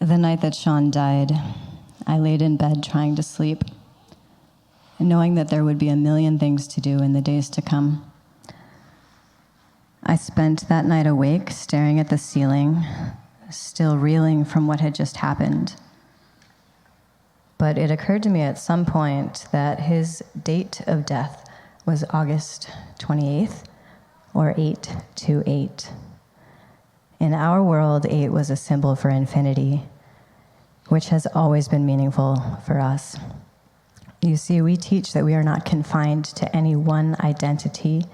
The night that Sean died, I laid in bed trying to sleep, knowing that there would be a million things to do in the days to come. I spent that night awake, staring at the ceiling, still reeling from what had just happened. But it occurred to me at some point that his date of death was August 28th, or 828. In our world, 8 was a symbol for infinity, which has always been meaningful for us. You see, we teach that we are not confined to any one identity,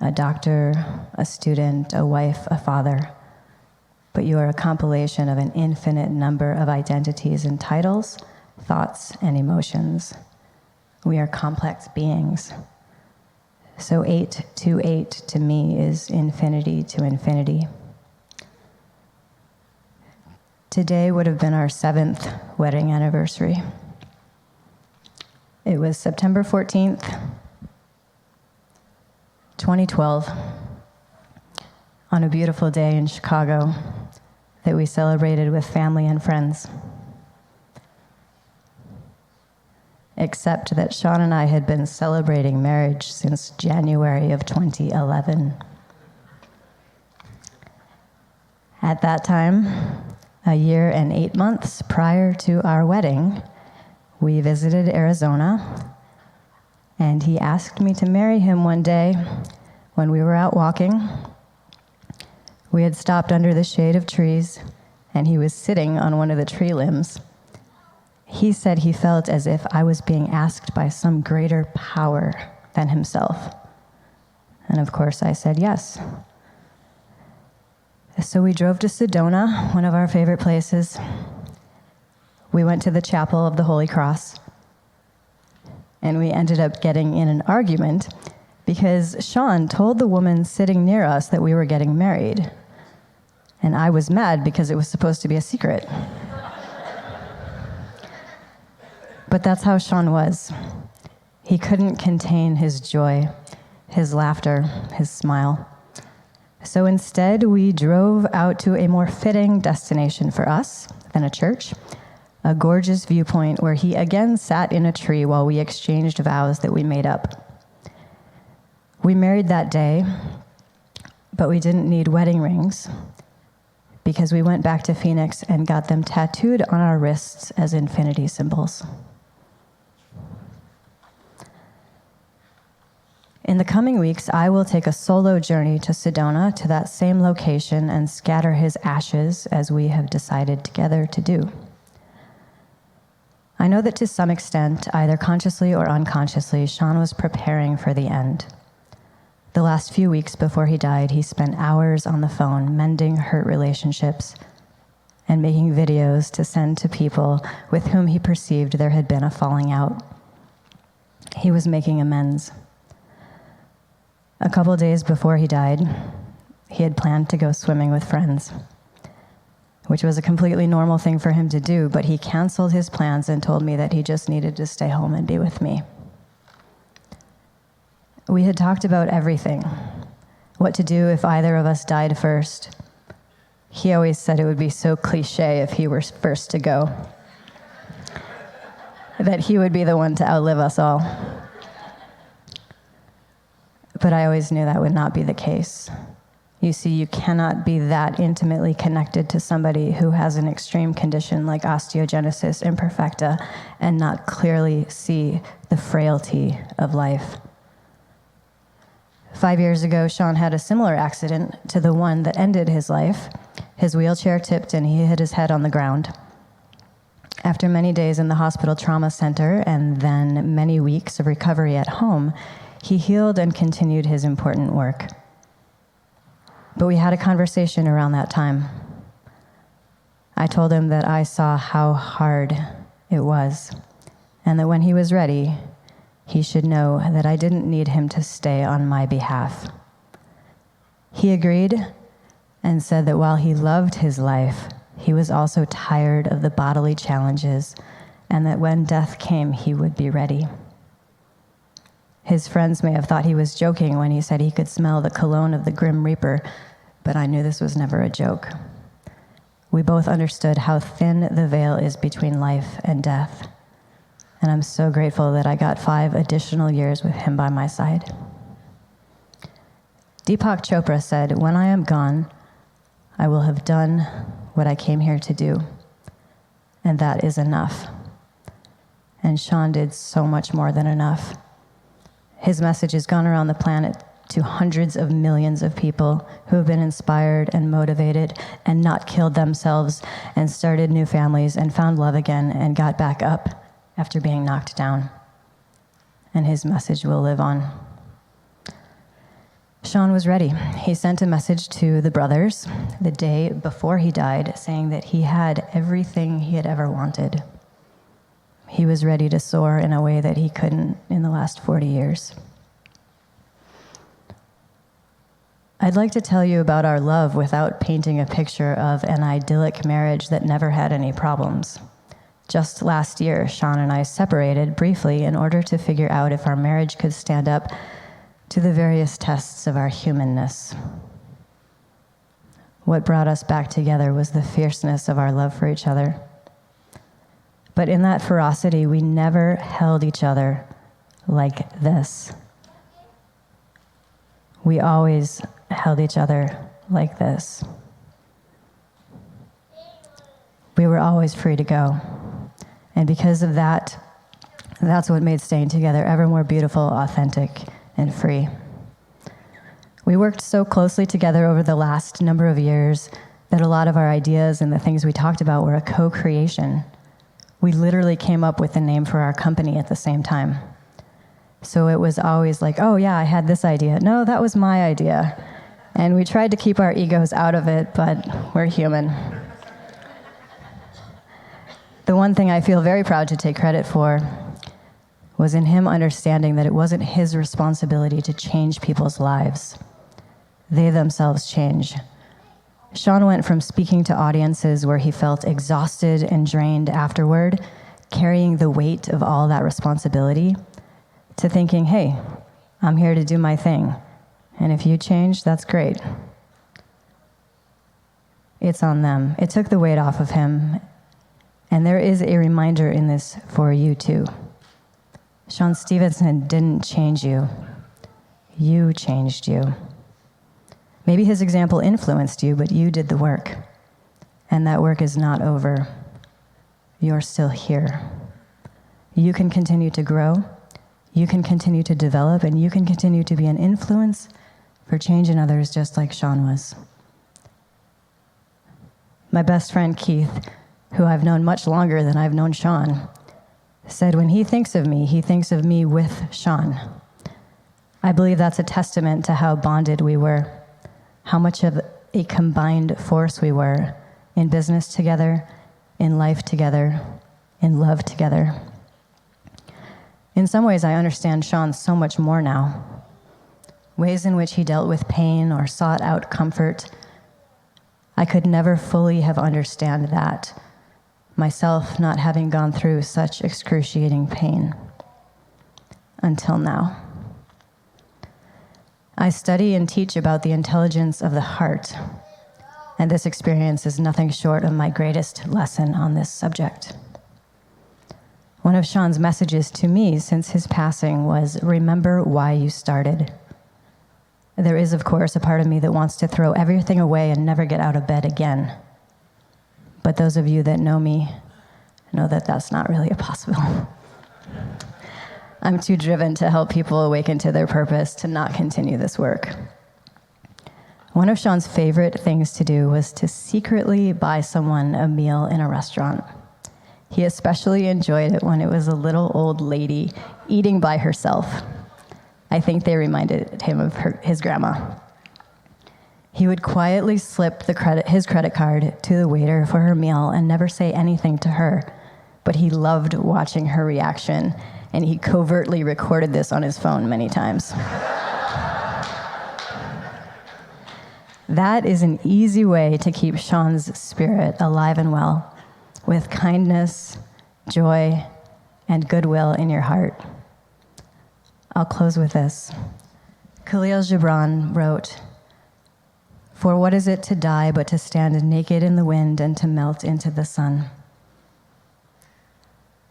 a doctor, a student, a wife, a father, but you are a compilation of an infinite number of identities and titles, thoughts, and emotions. We are complex beings. So 828 to me is infinity to infinity. Today would have been our 7th wedding anniversary. It was September 14th, 2012, on a beautiful day in Chicago that we celebrated with family and friends. Except that Sean and I had been celebrating marriage since January of 2011. At that time, a year and 8 months prior to our wedding, we visited Arizona, and he asked me to marry him one day when we were out walking. We had stopped under the shade of trees, and he was sitting on one of the tree limbs. He said he felt as if I was being asked by some greater power than himself. And of course, I said yes. So we drove to Sedona, one of our favorite places. We went to the Chapel of the Holy Cross, and we ended up getting in an argument because Sean told the woman sitting near us that we were getting married, and I was mad because it was supposed to be a secret. But that's how Sean was. He couldn't contain his joy, his laughter, his smile. So instead, we drove out to a more fitting destination for us than a church, a gorgeous viewpoint where he again sat in a tree while we exchanged vows that we made up. We married that day, but we didn't need wedding rings because we went back to Phoenix and got them tattooed on our wrists as infinity symbols. In the coming weeks, I will take a solo journey to Sedona, to that same location, and scatter his ashes as we have decided together to do. I know that to some extent, either consciously or unconsciously, Sean was preparing for the end. The last few weeks before he died, he spent hours on the phone mending hurt relationships and making videos to send to people with whom he perceived there had been a falling out. He was making amends. A couple days before he died, he had planned to go swimming with friends, which was a completely normal thing for him to do, but he canceled his plans and told me that he just needed to stay home and be with me. We had talked about everything, what to do if either of us died first. He always said it would be so cliche if he were first to go, that he would be the one to outlive us all. But I always knew that would not be the case. You see, you cannot be that intimately connected to somebody who has an extreme condition like osteogenesis imperfecta and not clearly see the frailty of life. 5 years ago, Sean had a similar accident to the one that ended his life. His wheelchair tipped and he hit his head on the ground. After many days in the hospital trauma center and then many weeks of recovery at home, he healed and continued his important work. But we had a conversation around that time. I told him that I saw how hard it was, and that when he was ready, he should know that I didn't need him to stay on my behalf. He agreed and said that while he loved his life, he was also tired of the bodily challenges, and that when death came, he would be ready. His friends may have thought he was joking when he said he could smell the cologne of the Grim Reaper, but I knew this was never a joke. We both understood how thin the veil is between life and death. And I'm so grateful that I got 5 additional years with him by my side. Deepak Chopra said, "When I am gone, I will have done what I came here to do, and that is enough." And Sean did so much more than enough. His message has gone around the planet to hundreds of millions of people who have been inspired and motivated and not killed themselves and started new families and found love again and got back up after being knocked down. And his message will live on. Sean was ready. He sent a message to the brothers the day before he died saying that he had everything he had ever wanted. He was ready to soar in a way that he couldn't in the last 40 years. I'd like to tell you about our love without painting a picture of an idyllic marriage that never had any problems. Just last year, Sean and I separated briefly in order to figure out if our marriage could stand up to the various tests of our humanness. What brought us back together was the fierceness of our love for each other. But in that ferocity, we never held each other like this. We always held each other like this. We were always free to go. And because of that, that's what made staying together ever more beautiful, authentic, and free. We worked so closely together over the last number of years that a lot of our ideas and the things we talked about were a co-creation. We literally came up with a name for our company at the same time. So it was always like, oh yeah, I had this idea. No, that was my idea. And we tried to keep our egos out of it, but we're human. The one thing I feel very proud to take credit for was in him understanding that it wasn't his responsibility to change people's lives. They themselves change. Sean went from speaking to audiences where he felt exhausted and drained afterward, carrying the weight of all that responsibility, to thinking, hey, I'm here to do my thing. And if you change, that's great. It's on them. It took the weight off of him. And there is a reminder in this for you too. Sean Stephenson didn't change you. You changed you. Maybe his example influenced you, but you did the work. And that work is not over. You're still here. You can continue to grow. You can continue to develop, and you can continue to be an influence for change in others, just like Sean was. My best friend Keith, who I've known much longer than I've known Sean, said when he thinks of me with Sean. I believe that's a testament to how bonded we were, how much of a combined force we were in business together, in life together, in love together. In some ways, I understand Sean so much more now. Ways in which he dealt with pain or sought out comfort. I could never fully have understood that, myself not having gone through such excruciating pain until now. I study and teach about the intelligence of the heart, and this experience is nothing short of my greatest lesson on this subject. One of Sean's messages to me since his passing was, remember why you started. There is, of course, a part of me that wants to throw everything away and never get out of bed again. But those of you that know me know that that's not really possible. I'm too driven to help people awaken to their purpose to not continue this work. One of Sean's favorite things to do was to secretly buy someone a meal in a restaurant. He especially enjoyed it when it was a little old lady eating by herself. I think they reminded him of his grandma. He would quietly slip his credit card to the waiter for her meal and never say anything to her, but he loved watching her reaction, and he covertly recorded this on his phone many times. That is an easy way to keep Sean's spirit alive and well, with kindness, joy, and goodwill in your heart. I'll close with this. Khalil Gibran wrote, For what is it to die but to stand naked in the wind and to melt into the sun?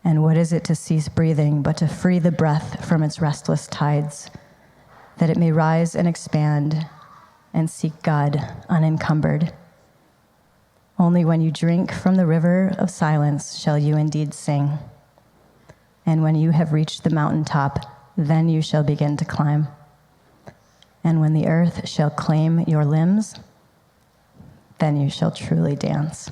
And what is it to cease breathing but to free the breath from its restless tides, that it may rise and expand and seek God unencumbered? Only when you drink from the river of silence shall you indeed sing. And when you have reached the mountaintop, then you shall begin to climb. And when the earth shall claim your limbs, then you shall truly dance.